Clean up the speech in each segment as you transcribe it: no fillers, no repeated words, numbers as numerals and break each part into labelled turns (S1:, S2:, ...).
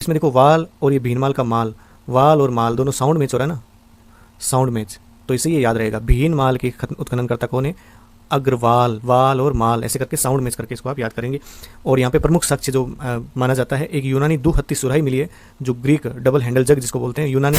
S1: इसमें देखो वाल और ये भीनमाल का माल, वाल और माल दोनों साउंड मैच हो रहा है ना, साउंड मैच। तो इसे ये याद रहेगा, भीनमाल के उत्खननकर्ता कौन है, अग्रवाल। वाल और माल ऐसे करके साउंड मैच करके इसको आप याद करेंगे। और यहाँ पे प्रमुख साक्ष्य जो माना जाता है, एक यूनानी दुहत्ती सुराही मिली है, जो ग्रीक डबल हैंडल जग जिसको बोलते हैं, यूनानी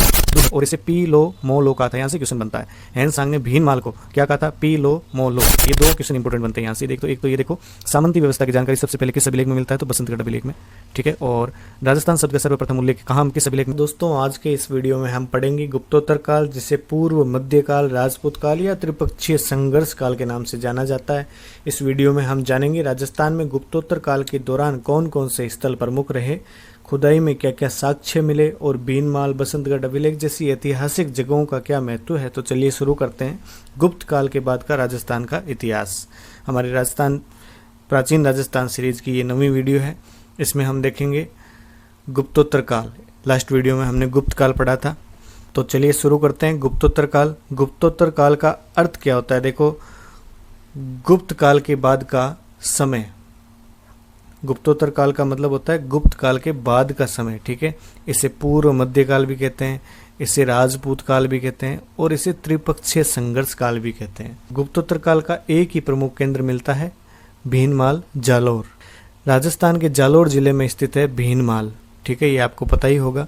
S1: और इसे पी लो मो लो कहा था, यहाँ से क्वेश्चन बनता है। हैंस-सांग ने भीन माल को क्या कहा था, पी लो मो लो। ये दो क्वेश्चन इंपॉर्टेंट बनते हैं यहाँ से। देख तो एक तो ये देखो, सामंती व्यवस्था की जानकारी सबसे पहले किस अभिलेख में मिलता है, तो बसंतगढ़ अभिलेख में। ठीक है, और राजस्थान शब्द का सर्वप्रथम उल्लेख कहाँ, हम किस अभिलेख में। दोस्तों आज के इस वीडियो में हम पढ़ेंगे गुप्तोत्तर काल, जिसे पूर्व मध्यकाल, राजपूत काल या त्रिपक्षीय संघर्ष काल के नाम से जाना जाता है। इस वीडियो में हम जानेंगे राजस्थान में गुप्तोत्तर काल के दौरान कौन कौन से स्थल प्रमुख रहे, खुदाई में क्या क्या साक्ष्य मिले, और भीनमाल, बसंतगढ़ अभिलेख जैसी ऐतिहासिक जगहों का क्या महत्व है। तो चलिए शुरू करते हैं गुप्त काल के बाद का राजस्थान का इतिहास। हमारे राजस्थान प्राचीन राजस्थान सीरीज की ये 9वीं वीडियो है। इसमें हम देखेंगे गुप्तोत्तर काल। लास्ट वीडियो में हमने गुप्त काल पढ़ा था। तो चलिए शुरू करते हैं गुप्तोत्तर काल। गुप्तोत्तर काल का अर्थ क्या होता है, देखो, गुप्त काल के बाद का समय। गुप्तोत्तर काल का मतलब होता है गुप्त काल के बाद का समय। ठीक है, इसे पूर्व मध्यकाल भी कहते हैं, इसे राजपूत काल भी कहते हैं, और इसे त्रिपक्षीय संघर्ष काल भी कहते हैं। गुप्तोत्तर काल का एक ही प्रमुख केंद्र मिलता है, भीनमाल, जालोर। राजस्थान के जालोर जिले में स्थित है भीनमाल। ठीक है, ये आपको पता ही होगा।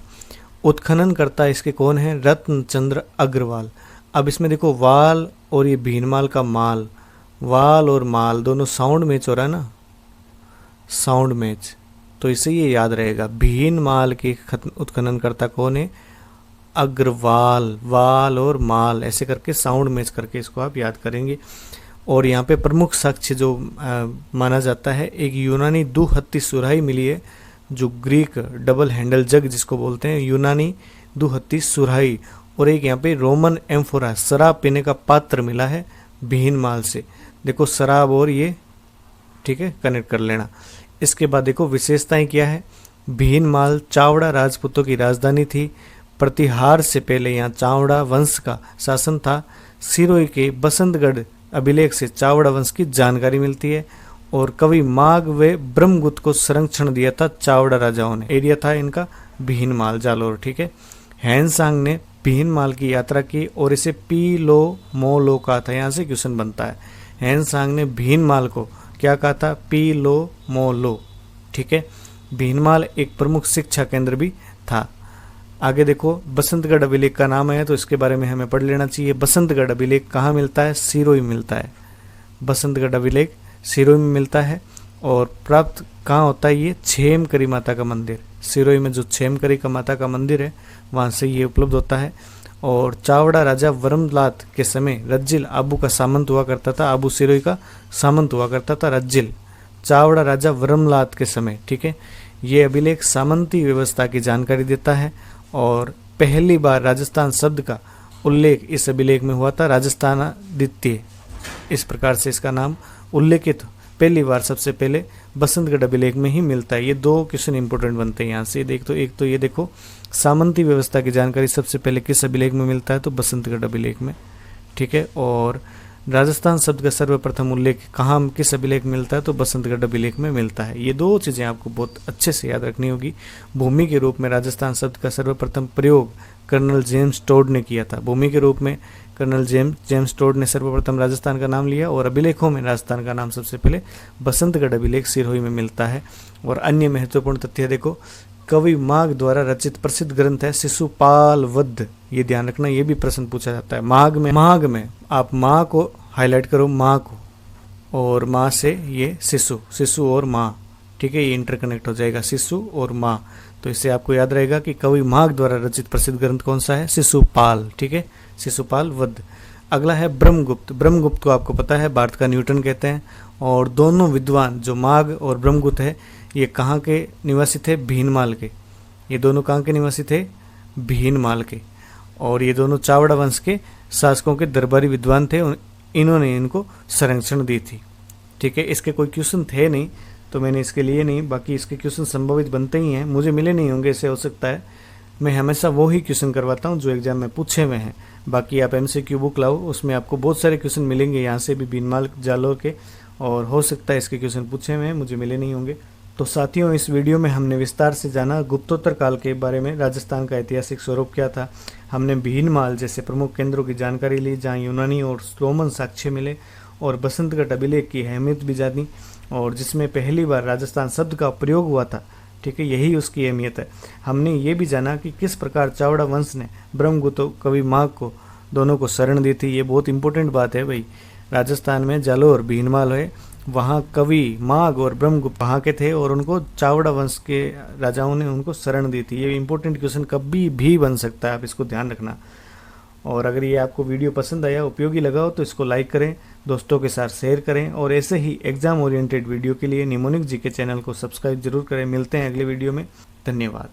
S1: उत्खननकर्ता इसके कौन है, रत्नचंद्र अग्रवाल। अब इसमें देखो वाल और ये भीनमाल का माल, वाल और माल दोनों साउंड मैच हो रहा है ना, साउंड मैच। तो इसे ये याद रहेगा, भीनमाल के उत्खननकर्ता कौन है, अग्रवाल। वाल और माल ऐसे करके साउंड मैच करके इसको आप याद करेंगे। और यहाँ पे प्रमुख साक्ष्य जो माना जाता है, एक यूनानी दुहत्ती सुराही मिली है, जो ग्रीक डबल हैंडल जग जिसको बोलते हैं, यूनानी दुहत्ती सुराही। और एक यहाँ पे रोमन एम्फोरा, शराब पीने का पात्र मिला है भीनमाल से। देखो शराब और ये, ठीक है, कनेक्ट कर लेना। इसके बाद देखो विशेषताएं क्या है। भीनमाल चावड़ा राजपूतों की राजधानी थी। प्रतिहार से पहले यहाँ चावड़ा वंश का शासन था। सिरोही के बसंतगढ़ अभिलेख से चावड़ा वंश की जानकारी मिलती है। और कवि माघ व ब्रह्मगुप्त को संरक्षण दिया था चावड़ा राजाओं ने। एरिया था इनका भीनमाल, जालोर। ठीक है, हैंस-सांग ने भीनमाल की यात्रा की और इसे पी लो मो लो कहा था, यहाँ से क्वेश्चन बनता है। हैंस-सांग ने भीनमाल को क्या कहा था, पी लो मो लो। ठीक है, भीनमाल एक प्रमुख शिक्षा केंद्र भी था। आगे देखो, बसंतगढ़ अभिलेख का नाम है तो इसके बारे में हमें पढ़ लेना चाहिए। बसंतगढ़ अभिलेख कहाँ मिलता है, सिरोही में मिलता है। बसंतगढ़ अभिलेख सिरोही में मिलता है। और प्राप्त कहाँ होता है, ये छेमकरी माता का मंदिर। सिरोही में जो छेमकरी का माता का मंदिर है, वहाँ से ये उपलब्ध होता है। और चावड़ा राजा वरमलात के समय रज्जिल आबू का सामंत हुआ करता था। आबू सिरोही का सामंत हुआ करता था, रज्जिल चावड़ा राजा वरमलात के समय। ठीक है, ये अभिलेख सामंती व्यवस्था की जानकारी देता है। और पहली बार राजस्थान शब्द का उल्लेख इस अभिलेख में हुआ था, राजस्थान द्वितीय, इस प्रकार से इसका नाम उल्लेखित पहली बार सबसे पहले बसंतगढ़ अभिलेख में ही मिलता है। ये दो क्वेश्चन इंपॉर्टेंट बनते हैं यहाँ से। देख तो एक तो ये देखो, सामंती व्यवस्था की जानकारी सबसे पहले किस अभिलेख में मिलता है, तो बसंतगढ़ अभिलेख में। ठीक है, और राजस्थान शब्द का सर्वप्रथम उल्लेख कहाँ किस अभिलेख में मिलता है, तो बसंतगढ़ अभिलेख में मिलता है। ये दो चीज़ें आपको बहुत अच्छे से याद रखनी होगी। भूमि के रूप में राजस्थान शब्द का सर्वप्रथम प्रयोग कर्नल जेम्स टोड ने किया था। भूमि के रूप में कर्नल जेम्स टोड ने सर्वप्रथम राजस्थान का नाम लिया। और अभिलेखों में राजस्थान का नाम सबसे पहले बसंतगढ़ अभिलेख सिरोही में मिलता है। और अन्य महत्वपूर्ण तथ्य देखो, कवि माघ द्वारा रचित प्रसिद्ध ग्रंथ है शिशुपाल वध। ये ध्यान रखना, ये भी प्रश्न पूछा जाता है। माघ में आप माँ को हाईलाइट करो, माँ को, और माँ से ये शिशु और माँ। ठीक है, ये इंटरकनेक्ट हो जाएगा, शिशु और माँ। तो इससे आपको याद रहेगा कि कवि माघ द्वारा रचित प्रसिद्ध ग्रंथ कौन सा है, शिशुपाल। ठीक है, शिशुपाल वध। अगला है ब्रह्मगुप्त। ब्रह्मगुप्त को आपको पता है भारत का न्यूटन कहते हैं। और दोनों विद्वान जो माघ और ब्रह्मगुप्त है, ये कहाँ के निवासी थे, भीनमाल के। ये दोनों कहाँ के निवासी थे, भीनमाल के। और ये दोनों चावड़ा वंश के शासकों के दरबारी विद्वान थे। इन्होंने इनको संरक्षण दी थी। ठीक है, इसके कोई क्वेश्चन थे नहीं तो मैंने इसके लिए नहीं, बाकी इसके क्वेश्चन संभावित बनते ही हैं। मुझे मिले नहीं होंगे, ऐसे हो सकता है। मैं हमेशा वो ही क्वेश्चन करवाता हूँ जो एग्जाम में पूछे हुए हैं। बाकी आप MCQ बुक लाओ, उसमें आपको बहुत सारे क्वेश्चन मिलेंगे यहाँ से भी, भीनमाल, जालोर के। और हो सकता है इसके क्वेश्चन पूछे हुए हैं, मुझे मिले नहीं होंगे। तो साथियों, इस वीडियो में हमने विस्तार से जाना गुप्तोत्तर काल के बारे में, राजस्थान का ऐतिहासिक स्वरूप क्या था। हमने भीनमाल जैसे प्रमुख केंद्रों की जानकारी ली जहाँ यूनानी और रोमन साक्ष्य मिले, और बसंतगढ़ अभिलेख की अहमियत भी जानी, और जिसमें पहली बार राजस्थान शब्द का प्रयोग हुआ था। ठीक है, यही उसकी अहमियत है। हमने ये भी जाना कि किस प्रकार चावड़ा वंश ने ब्रह्मगुप्त कवि माघ को दोनों को शरण दी थी। ये बहुत इंपॉर्टेंट बात है भाई। राजस्थान में जालोर भीनमाल है, वहाँ कवि माघ और ब्रह्मगुप्त वहाँ के थे, और उनको चावड़ा वंश के राजाओं ने उनको शरण दी थी। ये इंपॉर्टेंट क्वेश्चन कभी भी बन सकता है, आप इसको ध्यान रखना। और अगर ये आपको वीडियो पसंद आया, उपयोगी लगा हो, तो इसको लाइक करें, दोस्तों के साथ शेयर करें, और ऐसे ही एग्जाम ओरिएंटेड वीडियो के लिए निमोनिक जी के चैनल को सब्सक्राइब जरूर करें। मिलते हैं अगले वीडियो में। धन्यवाद।